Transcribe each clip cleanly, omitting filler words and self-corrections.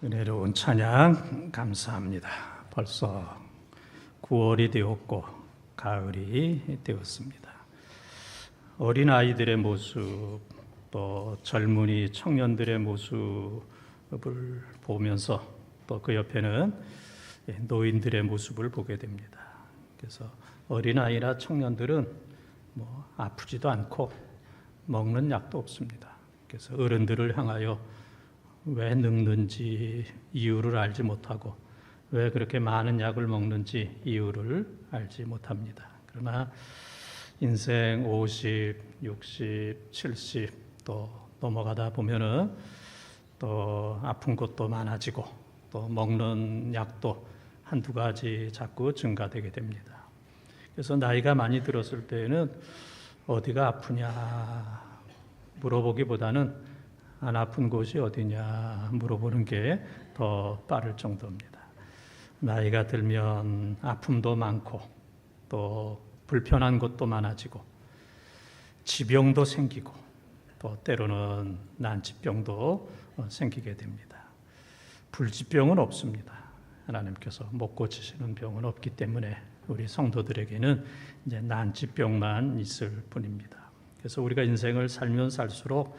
은혜로운 찬양 감사합니다. 벌써 9월이 되었고 가을이 되었습니다. 어린 아이들의 모습, 또 젊은이 청년들의 모습을 보면서 또 그 옆에는 노인들의 모습을 보게 됩니다. 그래서 어린 아이나 청년들은 아프지도 않고 먹는 약도 없습니다. 그래서 어른들을 향하여 왜 늙는지 이유를 알지 못하고 왜 그렇게 많은 약을 먹는지 이유를 알지 못합니다. 그러나 인생 50, 60, 70 또 넘어가다 보면은 또 아픈 것도 많아지고 또 먹는 약도 한두 가지 자꾸 증가되게 됩니다. 그래서 나이가 많이 들었을 때에는 어디가 아프냐 물어보기보다는 안 아픈 곳이 어디냐 물어보는 게 더 빠를 정도입니다. 나이가 들면 아픔도 많고 또 불편한 것도 많아지고 지병도 생기고 또 때로는 난치병도 생기게 됩니다. 불치병은 없습니다. 하나님께서 못 고치시는 병은 없기 때문에 우리 성도들에게는 이제 난치병만 있을 뿐입니다. 그래서 우리가 인생을 살면 살수록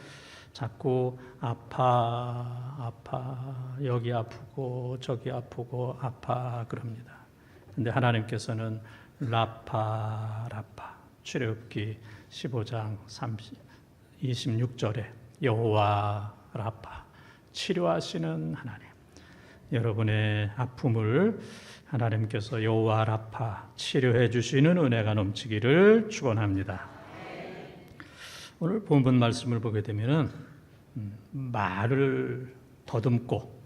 자꾸 아파 여기 아프고 저기 아프고 아파 그럽니다. 근데 하나님께서는 라파 출애굽기 15장 26절에 여호와 라파 치료하시는 하나님, 여러분의 아픔을 하나님께서 여호와 라파 치료해 주시는 은혜가 넘치기를 축원합니다. 오늘 본문 말씀을 보게 되면은 말을 더듬고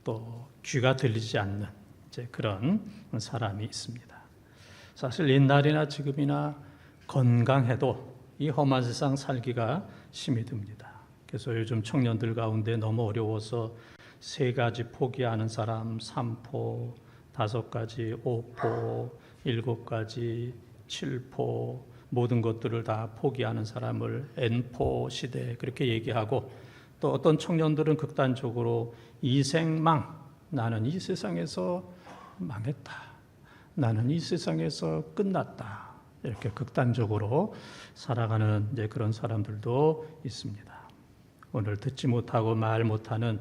또 귀가 들리지 않는 그런 사람이 있습니다. 사실 옛날이나 지금이나 건강해도 이 험한 세상 살기가 힘이 듭니다. 그래서 요즘 청년들 가운데 너무 어려워서 3가지 포기하는 사람 3포, 5가지 5포, 7가지 7포 모든 것들을 다 포기하는 사람을 N포 시대 그렇게 얘기하고 또 어떤 청년들은 극단적으로 이생망, 나는 이 세상에서 망했다, 나는 이 세상에서 끝났다 이렇게 극단적으로 살아가는 그런 사람들도 있습니다. 오늘 듣지 못하고 말 못하는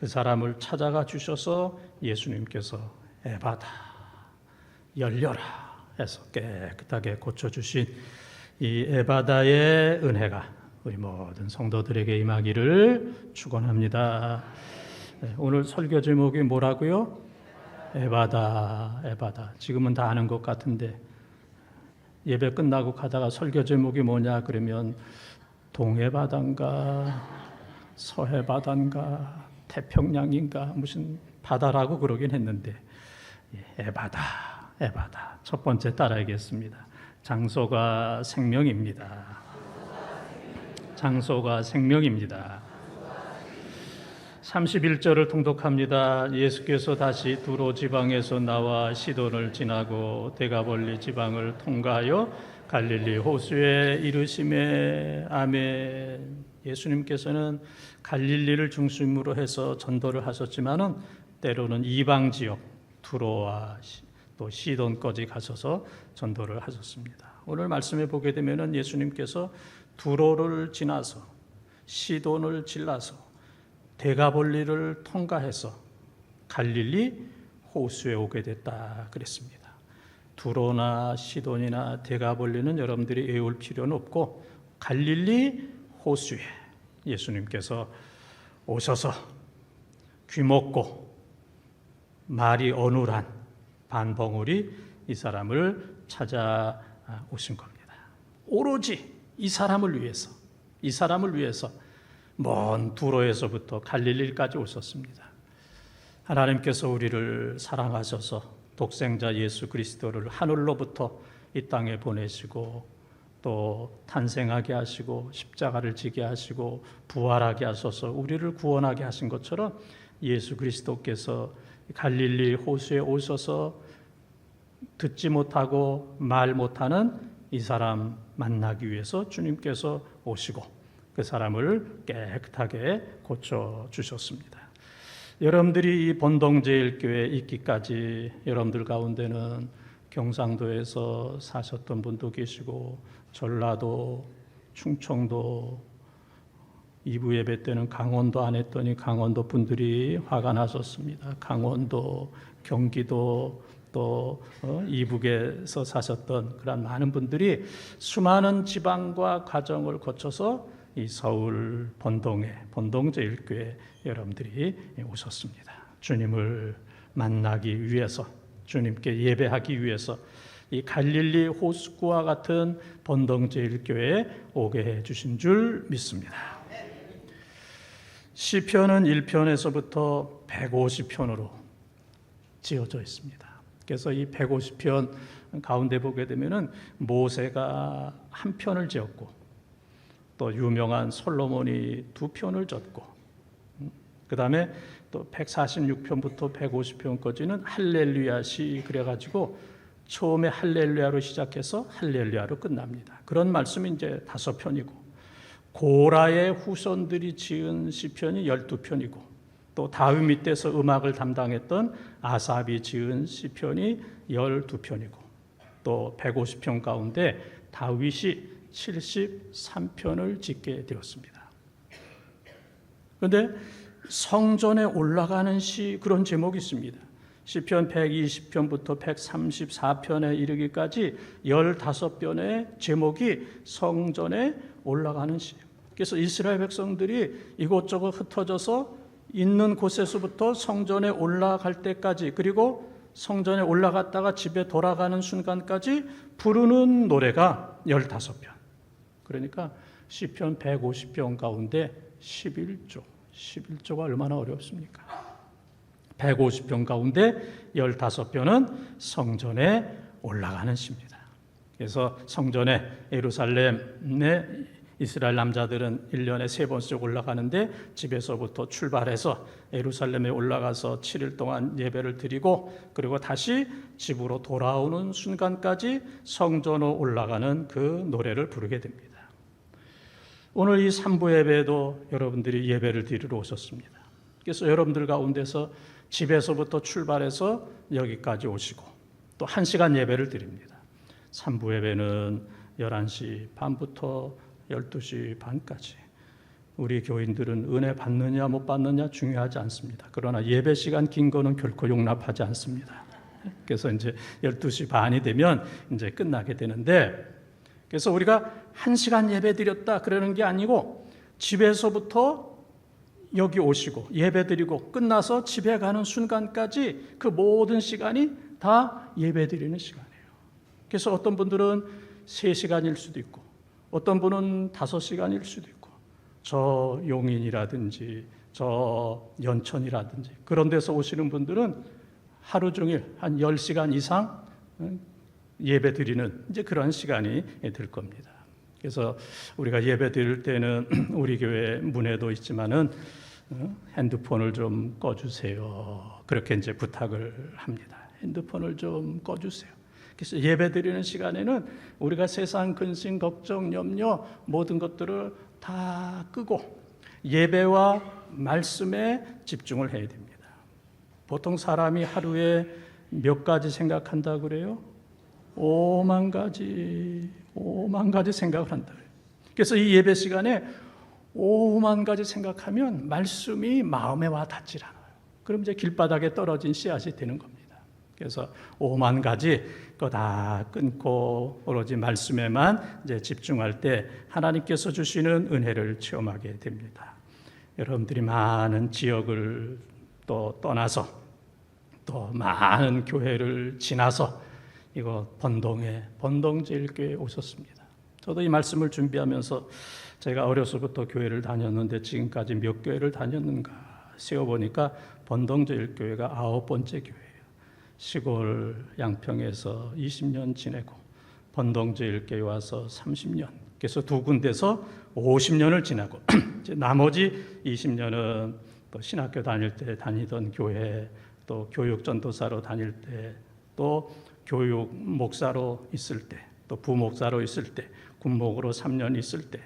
그 사람을 찾아가 주셔서 예수님께서 에바다 열려라 해서 깨끗하게 고쳐주신 이 에바다의 은혜가 우리 모든 성도들에게 임하기를 축원합니다. 오늘 설교 제목이 뭐라고요? 에바다. 지금은 다 아는 것 같은데 예배 끝나고 가다가 설교 제목이 뭐냐 그러면 동해바다인가 서해바다인가 태평양인가 무슨 바다라고 그러긴 했는데 에바다. 첫 번째 따라하겠습니다. 장소가 생명입니다. 장소가 생명입니다. 31절을 통독합니다. 예수께서 다시 두로 지방에서 나와 시돈을 지나고 데가볼리 지방을 통과하여 갈릴리 호수에 이르시매 아멘. 예수님께서는 갈릴리를 중심으로 해서 전도를 하셨지만은 때로는 이방 지역 두로와 또 시돈까지 가셔서 전도를 하셨습니다. 오늘 말씀에 보게 되면은 예수님께서 두로를 지나서 시돈을 질러서 데가볼리를 통과해서 갈릴리 호수에 오게 됐다 그랬습니다. 두로나 시돈이나 데가볼리는 여러분들이 외울 필요는 없고 갈릴리 호수에 예수님께서 오셔서 귀먹고 말이 어눌한 반벙우리 이 사람을 찾아오신 겁니다. 오로지 이 사람을 위해서 먼 두로에서부터 갈릴리까지 오셨습니다. 하나님께서 우리를 사랑하셔서 독생자 예수 그리스도를 하늘로부터 이 땅에 보내시고 또 탄생하게 하시고 십자가를 지게 하시고 부활하게 하셔서 우리를 구원하게 하신 것처럼 예수 그리스도께서 갈릴리 호수에 오셔서 듣지 못하고 말 못하는 이 사람 만나기 위해서 주님께서 오시고 그 사람을 깨끗하게 고쳐주셨습니다. 여러분들이 이 본동제일교회에 있기까지 여러분들 가운데는 경상도에서 사셨던 분도 계시고 전라도, 충청도, 2부 예배 때는 강원도 안 했더니 강원도 분들이 화가 나셨습니다. 강원도, 경기도, 또 이북에서 사셨던 그런 많은 분들이 수많은 지방과 과정을 거쳐서 이 서울 본동에 본동제일교회 여러분들이 오셨습니다. 주님을 만나기 위해서, 주님께 예배하기 위해서 이 갈릴리 호숫구와 같은 본동제일교회에 오게 해주신 줄 믿습니다. 시편은 1편에서부터 150편으로 지어져 있습니다. 그래서 이 150편 가운데 보게 되면은 모세가 한 편을 지었고 또 유명한 솔로몬이 2편을 졌고 그 다음에 또 146편부터 150편까지는 할렐루야 시 그래가지고 처음에 할렐루야로 시작해서 할렐루야로 끝납니다. 그런 말씀이 이제 5편이고 고라의 후손들이 지은 시편이 12편이고 또 다윗 때서 음악을 담당했던 아삽이 지은 시편이 12편이고 또 150편 가운데 다윗이 73편을 짓게 되었습니다. 그런데 성전에 올라가는 시 그런 제목이 있습니다. 시편 120편부터 134편에 이르기까지 15편의 제목이 성전에 올라가는 시예요. 그래서 이스라엘 백성들이 이곳저곳 흩어져서 있는 곳에서부터 성전에 올라갈 때까지 그리고 성전에 올라갔다가 집에 돌아가는 순간까지 부르는 노래가 15편. 그러니까 시편 150편 가운데 11조가 얼마나 어렵습니까? 150편 가운데 15편은 성전에 올라가는 시입니다. 그래서 성전에 예루살렘에 이스라엘 남자들은 1년에 3번씩 올라가는데 집에서부터 출발해서 예루살렘에 올라가서 7일 동안 예배를 드리고 그리고 다시 집으로 돌아오는 순간까지 성전으로 올라가는 그 노래를 부르게 됩니다. 오늘 이 3부 예배에도 여러분들이 예배를 드리러 오셨습니다. 그래서 여러분들 가운데서 집에서부터 출발해서 여기까지 오시고 또 1시간 예배를 드립니다. 3부 예배는 11시 반부터 12시 반까지. 우리 교인들은 은혜 받느냐 못 받느냐 중요하지 않습니다. 그러나 예배 시간 긴 거는 결코 용납하지 않습니다. 그래서 이제 12시 반이 되면 이제 끝나게 되는데 그래서 우리가 1시간 예배 드렸다 그러는 게 아니고 집에서부터 여기 오시고 예배 드리고 끝나서 집에 가는 순간까지 그 모든 시간이 다 예배 드리는 시간이에요. 그래서 어떤 분들은 3시간일 수도 있고 어떤 분은 5시간일 수도 있고 저 용인이라든지 저 연천이라든지 그런 데서 오시는 분들은 하루 종일 한 10시간 이상 예배 드리는 이제 그런 시간이 될 겁니다. 그래서 우리가 예배 드릴 때는 우리 교회 문에도 있지만은 핸드폰을 좀 꺼주세요. 그렇게 이제 부탁을 합니다. 핸드폰을 좀 꺼주세요. 그래서 예배 드리는 시간에는 우리가 세상 근심, 걱정, 염려 모든 것들을 다 끄고 예배와 말씀에 집중을 해야 됩니다. 보통 사람이 하루에 몇 가지 생각한다고 그래요? 5만 가지 생각을 한다. 그래서 이 예배 시간에 5만 가지 생각하면 말씀이 마음에 와 닿질 않아요. 그럼 이제 길바닥에 떨어진 씨앗이 되는 겁니다. 그래서 5만 가지 거 다 끊고 오로지 말씀에만 이제 집중할 때 하나님께서 주시는 은혜를 체험하게 됩니다. 여러분들이 많은 지역을 또 떠나서 또 많은 교회를 지나서 이거 본동제일교회에 오셨습니다. 저도 이 말씀을 준비하면서 제가 어려서부터 교회를 다녔는데 지금까지 몇 교회를 다녔는가 세어보니까 본동제일교회가 9번째 교회예요. 시골 양평에서 20년 지내고 본동제일교회 와서 30년, 그래서 두 군데서 50년을 지나고 이제 나머지 20년은 또 신학교 다닐 때 다니던 교회, 또 교육 전도사로 다닐 때, 또 교육 목사로 있을 때, 또 부목사로 있을 때, 군목으로 3년 있을 때,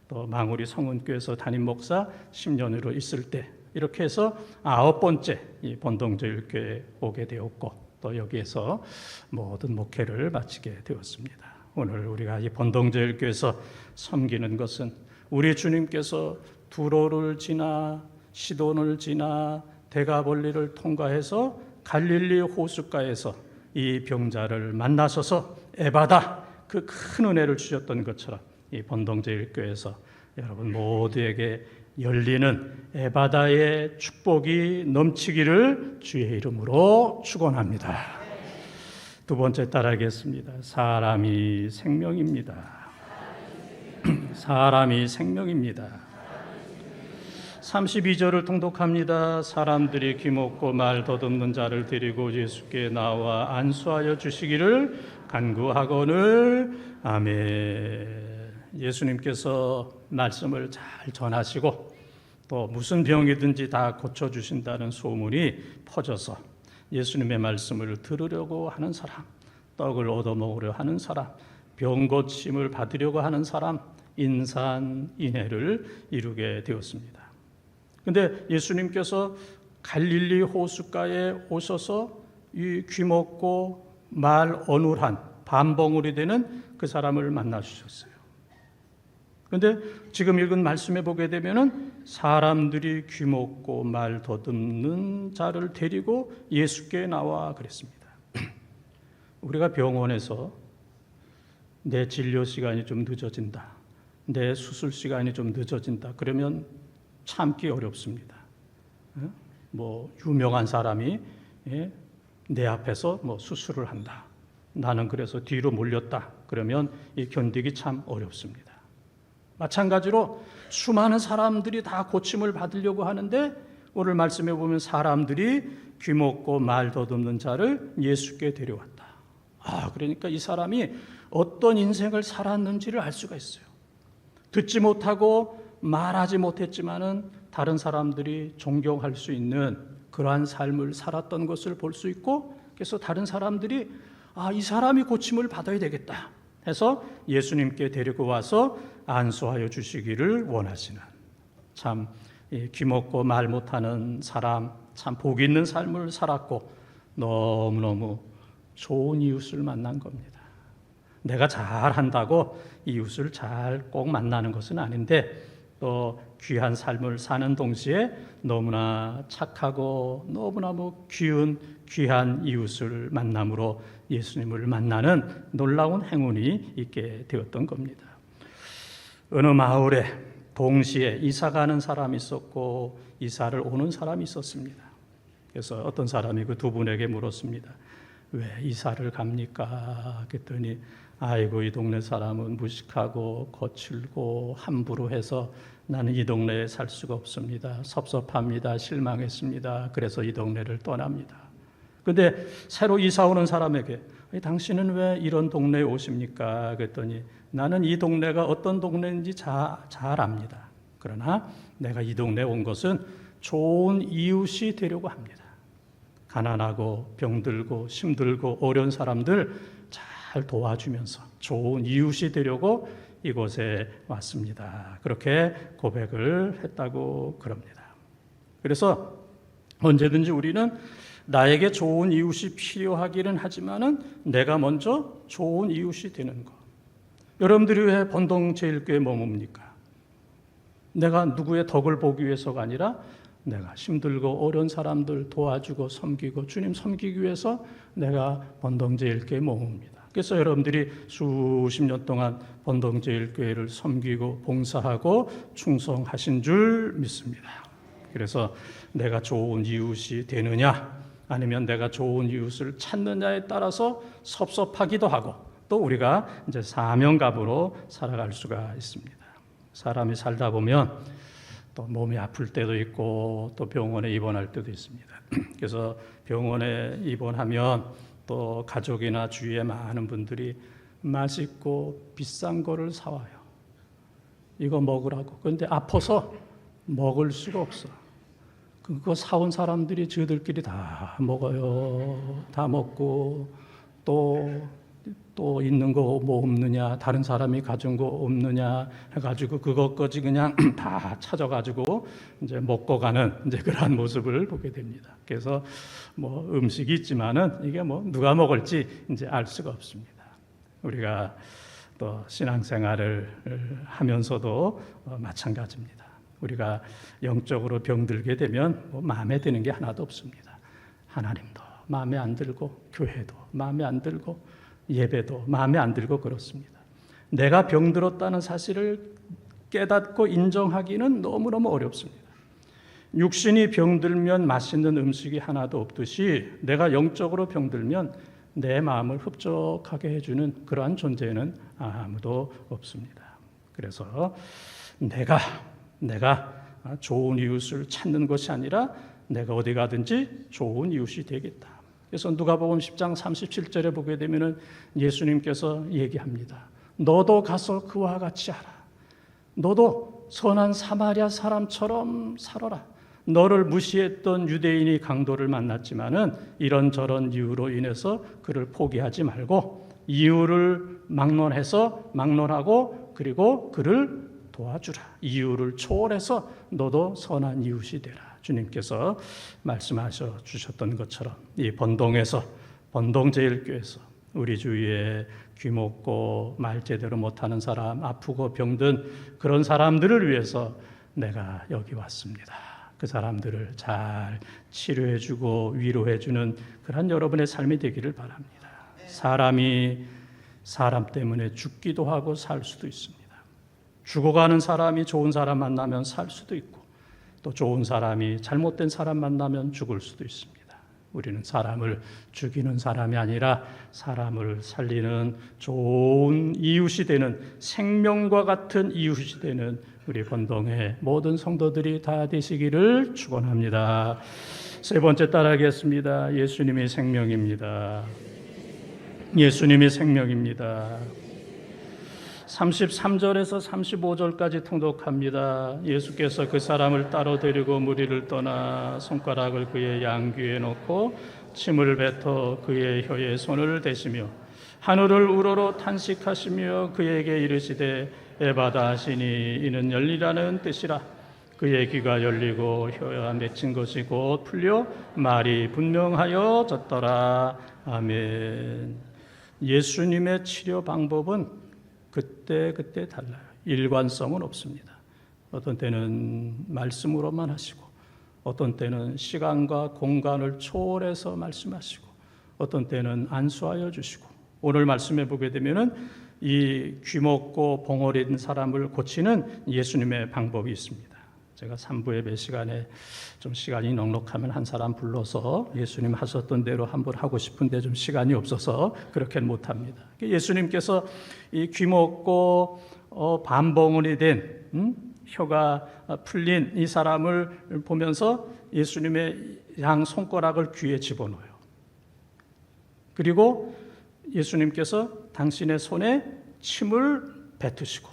또 망우리 성은교에서 담임 목사 10년으로 있을 때 이렇게 해서 9번째 이 본동제일교회에 오게 되었고 또 여기에서 모든 목회를 마치게 되었습니다. 오늘 우리가 이 본동제일교회에서 섬기는 것은 우리 주님께서 두로를 지나 시돈을 지나 대가볼리를 통과해서 갈릴리 호숫가에서 이 병자를 만나셔서 에바다 그 큰 은혜를 주셨던 것처럼 이 본동제일교회에서 여러분 모두에게 열리는 에바다의 축복이 넘치기를 주의 이름으로 축원합니다. 두 번째 따라하겠습니다. 사람이 생명입니다. 사람이 생명입니다. 32절을 통독합니다. 사람들이 귀먹고 말 더듬는 자를 데리고 예수께 나와 안수하여 주시기를 간구하거늘. 아멘. 예수님께서 말씀을 잘 전하시고 또 무슨 병이든지 다 고쳐주신다는 소문이 퍼져서 예수님의 말씀을 들으려고 하는 사람, 떡을 얻어먹으려 하는 사람, 병 고침을 받으려고 하는 사람, 인산인해를 이루게 되었습니다. 근데 예수님께서 갈릴리 호숫가에 오셔서 이 귀먹고 말 어눌한 반벙어리 되는 그 사람을 만나 주셨어요. 근데 지금 읽은 말씀에 보게 되면은 사람들이 귀먹고 말 더듬는 자를 데리고 예수께 나와 그랬습니다. 우리가 병원에서 내 진료 시간이 좀 늦어진다, 내 수술 시간이 좀 늦어진다 그러면 참기 어렵습니다. 뭐 유명한 사람이 내 앞에서 뭐 수술을 한다, 나는 그래서 뒤로 몰렸다 그러면 이 견디기 참 어렵습니다. 마찬가지로 수많은 사람들이 다 고침을 받으려고 하는데 오늘 말씀해 보면 사람들이 귀먹고 말 더듬는 자를 예수께 데려왔다. 그러니까 이 사람이 어떤 인생을 살았는지를 알 수가 있어요. 듣지 못하고 말하지 못했지만은 다른 사람들이 존경할 수 있는 그러한 삶을 살았던 것을 볼 수 있고, 그래서 다른 사람들이 이 사람이 고침을 받아야 되겠다 해서 예수님께 데리고 와서 안수하여 주시기를 원하시는, 참 귀먹고 말 못하는 사람, 참 복 있는 삶을 살았고 너무너무 좋은 이웃을 만난 겁니다. 내가 잘한다고 이웃을 잘 꼭 만나는 것은 아닌데 또 귀한 삶을 사는 동시에 너무나 착하고 너무너무 귀한 이웃을 만남으로 예수님을 만나는 놀라운 행운이 있게 되었던 겁니다. 어느 마을에 동시에 이사 가는 사람이 있었고 이사를 오는 사람이 있었습니다. 그래서 어떤 사람이 그 두 분에게 물었습니다. 왜 이사를 갑니까? 그랬더니 아이고 이 동네 사람은 무식하고 거칠고 함부로 해서 나는 이 동네에 살 수가 없습니다. 섭섭합니다. 실망했습니다. 그래서 이 동네를 떠납니다. 그런데 새로 이사 오는 사람에게 당신은 왜 이런 동네에 오십니까? 그랬더니 나는 이 동네가 어떤 동네인지 잘 압니다. 그러나 내가 이 동네에 온 것은 좋은 이웃이 되려고 합니다. 가난하고 병들고 힘들고 어려운 사람들 잘 도와주면서 좋은 이웃이 되려고 이곳에 왔습니다. 그렇게 고백을 했다고 그럽니다. 그래서 언제든지 우리는 나에게 좋은 이웃이 필요하기는 하지만은 내가 먼저 좋은 이웃이 되는 것. 여러분들이 왜 본동제일교회에 머뭅니까? 내가 누구의 덕을 보기 위해서가 아니라 내가 힘들고 어려운 사람들 도와주고 섬기고 주님 섬기기 위해서 내가 본동제일교회에 머뭅니다. 그래서 여러분들이 수십 년 동안 본동제일교회를 섬기고 봉사하고 충성하신 줄 믿습니다. 그래서 내가 좋은 이웃이 되느냐 아니면 내가 좋은 이웃을 찾느냐에 따라서 섭섭하기도 하고 또 우리가 이제 사명감으로 살아갈 수가 있습니다. 사람이 살다 보면 또 몸이 아플 때도 있고 또 병원에 입원할 때도 있습니다. 그래서 병원에 입원하면 또 가족이나 주위에 많은 분들이 맛있고 비싼 거를 사와요. 이거 먹으라고. 그런데 아파서 먹을 수가 없어. 그거 사온 사람들이 저들끼리 다 먹어요. 다 먹고 또 또 있는 거 뭐 없느냐, 다른 사람이 가진 거 없느냐 해가지고 그것까지 그냥 다 찾아가지고 이제 먹고 가는 이제 그러한 모습을 보게 됩니다. 그래서 뭐 음식이 있지만은 이게 뭐 누가 먹을지 이제 알 수가 없습니다. 우리가 또 신앙생활을 하면서도 마찬가지입니다. 우리가 영적으로 병들게 되면 뭐 마음에 드는 게 하나도 없습니다. 하나님도 마음에 안 들고, 교회도 마음에 안 들고, 예배도 마음에 안 들고 그렇습니다. 내가 병들었다는 사실을 깨닫고 인정하기는 너무너무 어렵습니다. 육신이 병들면 맛있는 음식이 하나도 없듯이 내가 영적으로 병들면 내 마음을 흡족하게 해주는 그러한 존재는 아무도 없습니다. 그래서 내가 좋은 이웃을 찾는 것이 아니라 내가 어디 가든지 좋은 이웃이 되겠다. 그래서 누가복음 10장 37절에 보게 되면은 예수님께서 얘기합니다. 너도 가서 그와 같이 하라. 너도 선한 사마리아 사람처럼 살아라. 너를 무시했던 유대인이 강도를 만났지만은 이런저런 이유로 인해서 그를 포기하지 말고 이유를 막론하고 그리고 그를 도와주라. 이유를 초월해서 너도 선한 이웃이 되라. 주님께서 말씀하셔 주셨던 것처럼 이 번동제일교회에서 우리 주위에 귀먹고 말 제대로 못하는 사람, 아프고 병든 그런 사람들을 위해서 내가 여기 왔습니다. 그 사람들을 잘 치료해주고 위로해주는 그런 여러분의 삶이 되기를 바랍니다. 사람이 사람 때문에 죽기도 하고 살 수도 있습니다. 죽어가는 사람이 좋은 사람 만나면 살 수도 있고 또 좋은 사람이 잘못된 사람 만나면 죽을 수도 있습니다. 우리는 사람을 죽이는 사람이 아니라 사람을 살리는 좋은 이웃이 되는 생명과 같은 이웃이 되는 우리 번동의 모든 성도들이 다 되시기를 축원합니다. 세 번째 따라하겠습니다. 예수님이 생명입니다. 예수님이 생명입니다. 33절에서 35절까지 통독합니다. 예수께서 그 사람을 따로 데리고 무리를 떠나 손가락을 그의 양귀에 놓고 침을 뱉어 그의 혀에 손을 대시며 하늘을 우러러 탄식하시며 그에게 이르시되 에바다 하시니 이는 열리라는 뜻이라. 그의 귀가 열리고 혀가 맺힌 것이 곧 풀려 말이 분명하여졌더라. 아멘. 예수님의 치료 방법은 그때 달라요. 일관성은 없습니다. 어떤 때는 말씀으로만 하시고 어떤 때는 시간과 공간을 초월해서 말씀하시고 어떤 때는 안수하여 주시고 오늘 말씀해 보게 되면은 이 귀먹고 봉어린 사람을 고치는 예수님의 방법이 있습니다. 제가 3부 예배 시간에 좀 시간이 넉넉하면 한 사람 불러서 예수님 하셨던 대로 한번 하고 싶은데 좀 시간이 없어서 그렇게는 못합니다. 예수님께서 이 귀먹고 반봉은이 된 혀가 풀린 이 사람을 보면서 예수님의 양 손가락을 귀에 집어넣어요. 그리고 예수님께서 당신의 손에 침을 뱉으시고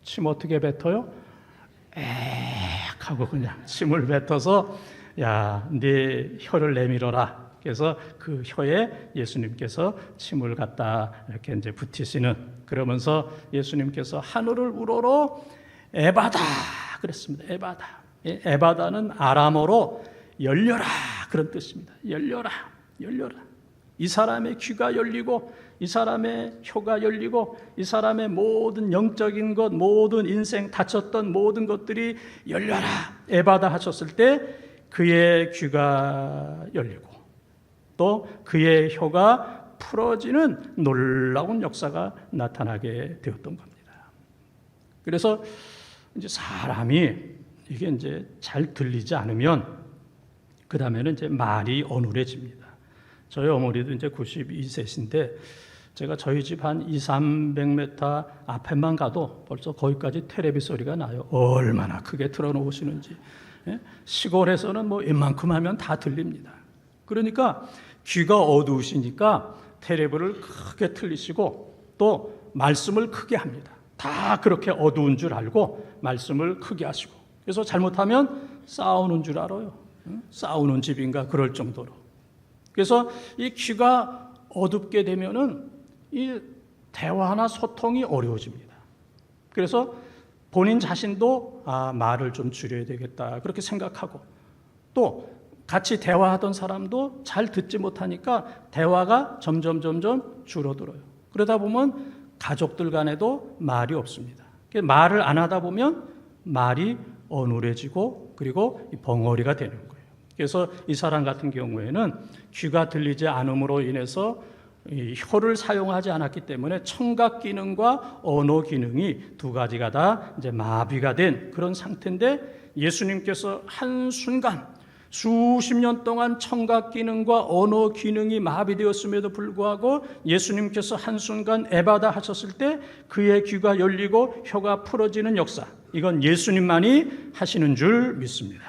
침 어떻게 뱉어요? 엑 하고 그냥 침을 뱉어서 야, 네 혀를 내밀어라. 그래서 그 혀에 예수님께서 침을 갖다 이렇게 이제 붓히시는 그러면서 예수님께서 하늘을 우러러 에바다 그랬습니다. 에바다. 에바다는 아람어로 열려라 그런 뜻입니다. 열려라. 이 사람의 귀가 열리고 이 사람의 혀가 열리고 이 사람의 모든 영적인 것, 모든 인생 다쳤던 모든 것들이 열려라. 에바다 하셨을 때 그의 귀가 열리고 또 그의 혀가 풀어지는 놀라운 역사가 나타나게 되었던 겁니다. 그래서 이제 사람이 이게 이제 잘 들리지 않으면 그 다음에는 이제 말이 어눌해집니다. 저희 어머니도 이제 92세신데 제가 저희 집 한 200-300m 앞에만 가도 벌써 거기까지 텔레비 소리가 나요. 얼마나 크게 틀어놓으시는지. 시골에서는 뭐 웬만큼 하면 다 들립니다. 그러니까 귀가 어두우시니까 텔레비를 크게 틀리시고 또 말씀을 크게 합니다. 다 그렇게 어두운 줄 알고 말씀을 크게 하시고 그래서 잘못하면 싸우는 줄 알아요. 싸우는 집인가 그럴 정도로. 그래서 이 귀가 어둡게 되면은 이 대화나 소통이 어려워집니다. 그래서 본인 자신도 말을 좀 줄여야 되겠다 그렇게 생각하고, 또 같이 대화하던 사람도 잘 듣지 못하니까 대화가 점점 줄어들어요. 그러다 보면 가족들 간에도 말이 없습니다. 말을 안 하다 보면 말이 어눌해지고 그리고 벙어리가 되는 거예요. 그래서 이 사람 같은 경우에는 귀가 들리지 않음으로 인해서 이 혀를 사용하지 않았기 때문에 청각 기능과 언어 기능이 두 가지가 다 이제 마비가 된 그런 상태인데, 예수님께서 한순간 수십 년 동안 청각 기능과 언어 기능이 마비되었음에도 불구하고 예수님께서 한순간 에바다 하셨을 때 그의 귀가 열리고 혀가 풀어지는 역사, 이건 예수님만이 하시는 줄 믿습니다.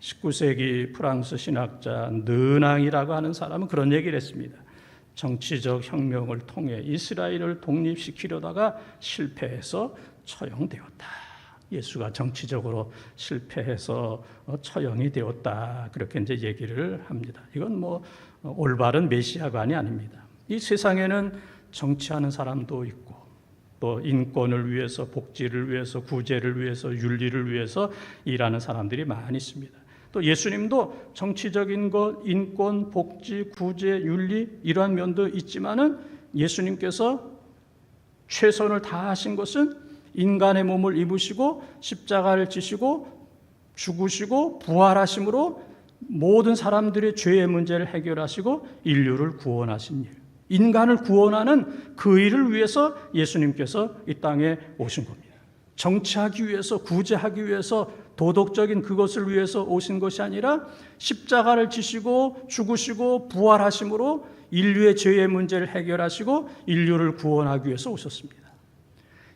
19세기 프랑스 신학자 느낭이라고 하는 사람은 그런 얘기를 했습니다. 정치적 혁명을 통해 이스라엘을 독립시키려다가 실패해서 처형되었다. 예수가 정치적으로 실패해서 처형이 되었다. 그렇게 이제 얘기를 합니다. 이건 뭐 올바른 메시아관이 아닙니다. 이 세상에는 정치하는 사람도 있고, 또 인권을 위해서, 복지를 위해서, 구제를 위해서, 윤리를 위해서 일하는 사람들이 많이 있습니다. 또 예수님도 정치적인 것, 인권, 복지, 구제, 윤리 이러한 면도 있지만은 예수님께서 최선을 다하신 것은 인간의 몸을 입으시고 십자가를 지시고 죽으시고 부활하심으로 모든 사람들의 죄의 문제를 해결하시고 인류를 구원하신 일, 인간을 구원하는 그 일을 위해서 예수님께서 이 땅에 오신 겁니다. 정치하기 위해서, 구제하기 위해서, 도덕적인 그것을 위해서 오신 것이 아니라 십자가를 지시고 죽으시고 부활하심으로 인류의 죄의 문제를 해결하시고 인류를 구원하기 위해서 오셨습니다.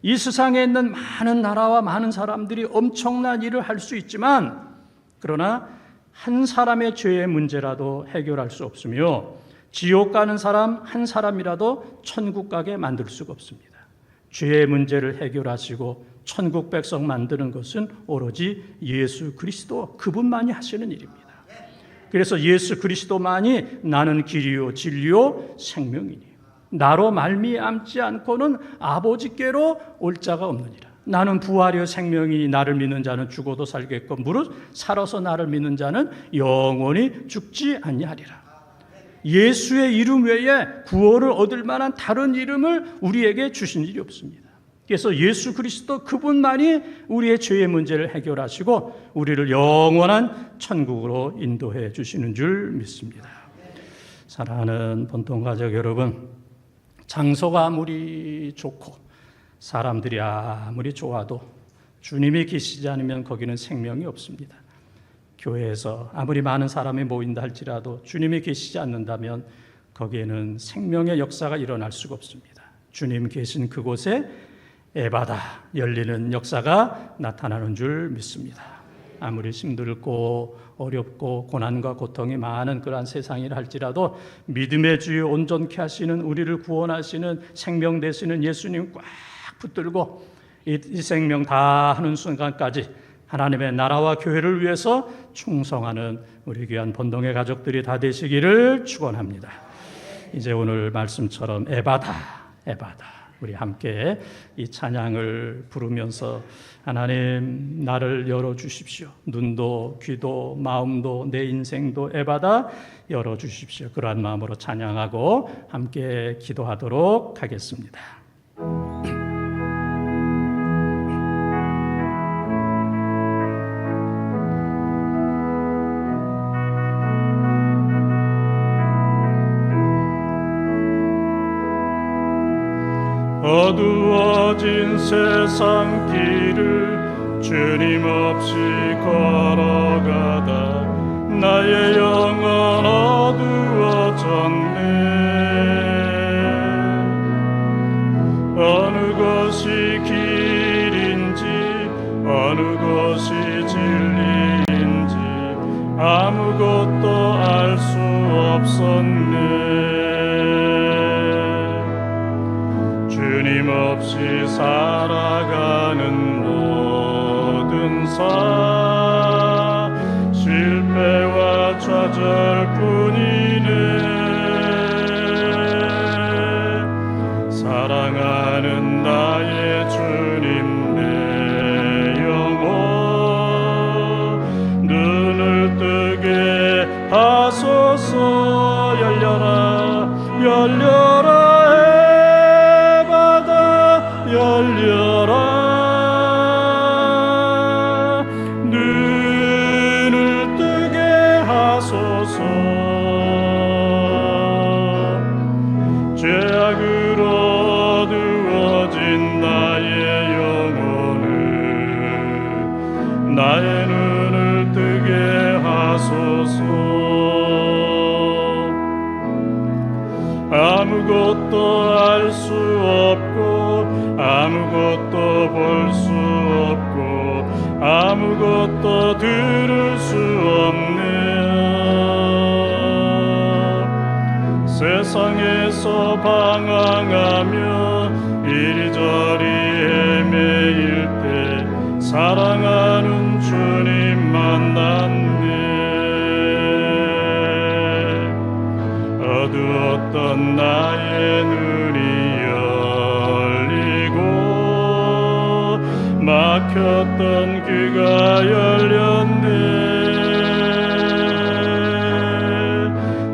이 세상에 있는 많은 나라와 많은 사람들이 엄청난 일을 할 수 있지만, 그러나 한 사람의 죄의 문제라도 해결할 수 없으며 지옥 가는 사람 한 사람이라도 천국 가게 만들 수가 없습니다. 죄의 문제를 해결하시고 천국 백성 만드는 것은 오로지 예수 그리스도 그분만이 하시는 일입니다. 그래서 예수 그리스도만이 나는 길이요 진리요 생명이니 나로 말미암지 않고는 아버지께로 올 자가 없느니라. 나는 부활이요 생명이니 나를 믿는 자는 죽어도 살겠고 무릇 살아서 나를 믿는 자는 영원히 죽지 아니하리라. 예수의 이름 외에 구원을 얻을 만한 다른 이름을 우리에게 주신 일이 없습니다. 그래서 예수 그리스도 그분만이 우리의 죄의 문제를 해결하시고 우리를 영원한 천국으로 인도해 주시는 줄 믿습니다. 사랑하는 본통가족 여러분, 장소가 아무리 좋고 사람들이 아무리 좋아도 주님이 계시지 않으면 거기는 생명이 없습니다. 교회에서 아무리 많은 사람이 모인다 할지라도 주님이 계시지 않는다면 거기에는 생명의 역사가 일어날 수가 없습니다. 주님 계신 그곳에 에바다 열리는 역사가 나타나는 줄 믿습니다. 아무리 힘들고 어렵고 고난과 고통이 많은 그러한 세상이라 할지라도 믿음의 주여 온전케 하시는 우리를 구원하시는 생명 되시는 예수님 꽉 붙들고 이 생명 다 하는 순간까지 하나님의 나라와 교회를 위해서 충성하는 우리 귀한 본동의 가족들이 다 되시기를 축원합니다. 이제 오늘 말씀처럼 에바다 우리 함께 이 찬양을 부르면서 하나님 나를 열어주십시오. 눈도 귀도 마음도 내 인생도 에바다 열어주십시오. 그러한 마음으로 찬양하고 함께 기도하도록 하겠습니다. 어두워진 세상 길을 주님 없이 걸어가다 나의 영혼 어두워졌네. 어느 것이 길인지 어느 것이 진리인지 아무것도 알 수 없었네. 주님 없이 살아가는 모든 삶 실패와 좌절뿐이네. 하소서. 열려라 열려라 해바다 열려라. 눈을 뜨게 하소서. 죄악으로 어두워진 나의 영혼을 나의 눈을 뜨게 하소서. 아무것도 알 수 없고 아무것도 볼 수 없고 아무것도 들을 수 없네. 세상에서 방황하며 이리저리 헤매일 때 사랑하는 주님 만났네. 어두웠던 나의 눈이 열리고 막혔던 귀가 열렸네.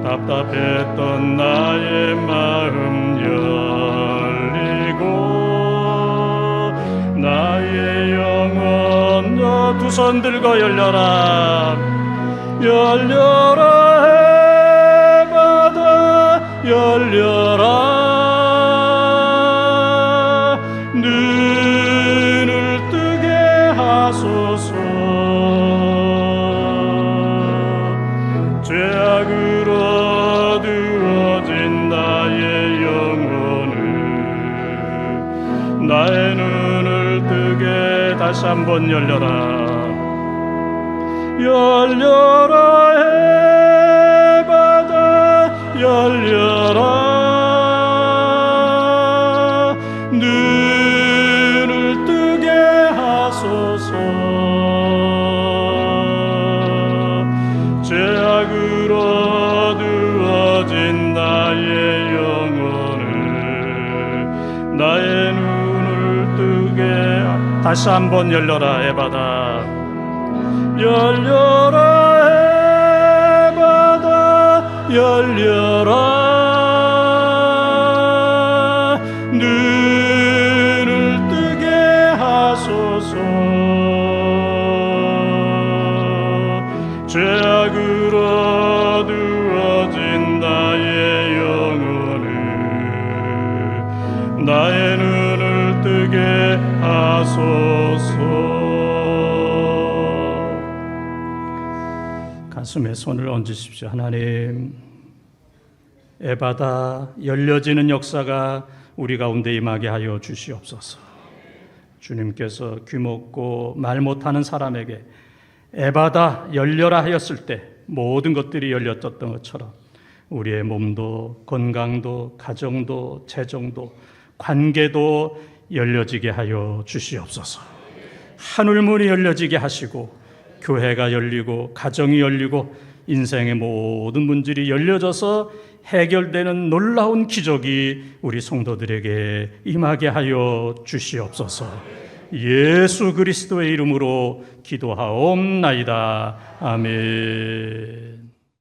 답답했던 나의 마음 열리고 나의 영혼 두 손 들고 열려라 열려라 해바다 열려라. 눈을 뜨게 하소서. 죄악으로 어두워진 나의 영혼을 나의 눈을 뜨게 다시 한번 열려라 열려라 해바다 열려라. 눈을 뜨게 하소서. 죄악으로 어두워진 나의 영혼을 나의 눈을 뜨게 다시 한번 열려라 해바다 열려라 해바다 열려라. 눈을 뜨게 하소서. 죄악으로 어두워진 나의 영혼을 나의 눈을 뜨게 하소서. 가슴에 손을 얹으십시오. 하나님, 에바다 열려지는 역사가 우리 가운데 임하게 하여 주시옵소서. 주님께서 귀먹고 말 못하는 사람에게 에바다 열려라 하였을 때 모든 것들이 열렸던 것처럼 우리의 몸도 건강도 가정도 재정도 관계도 열려지게 하여 주시옵소서. 하늘문이 열려지게 하시고 교회가 열리고 가정이 열리고 인생의 모든 문제들이 열려져서 해결되는 놀라운 기적이 우리 성도들에게 임하게 하여 주시옵소서. 예수 그리스도의 이름으로 기도하옵나이다. 아멘.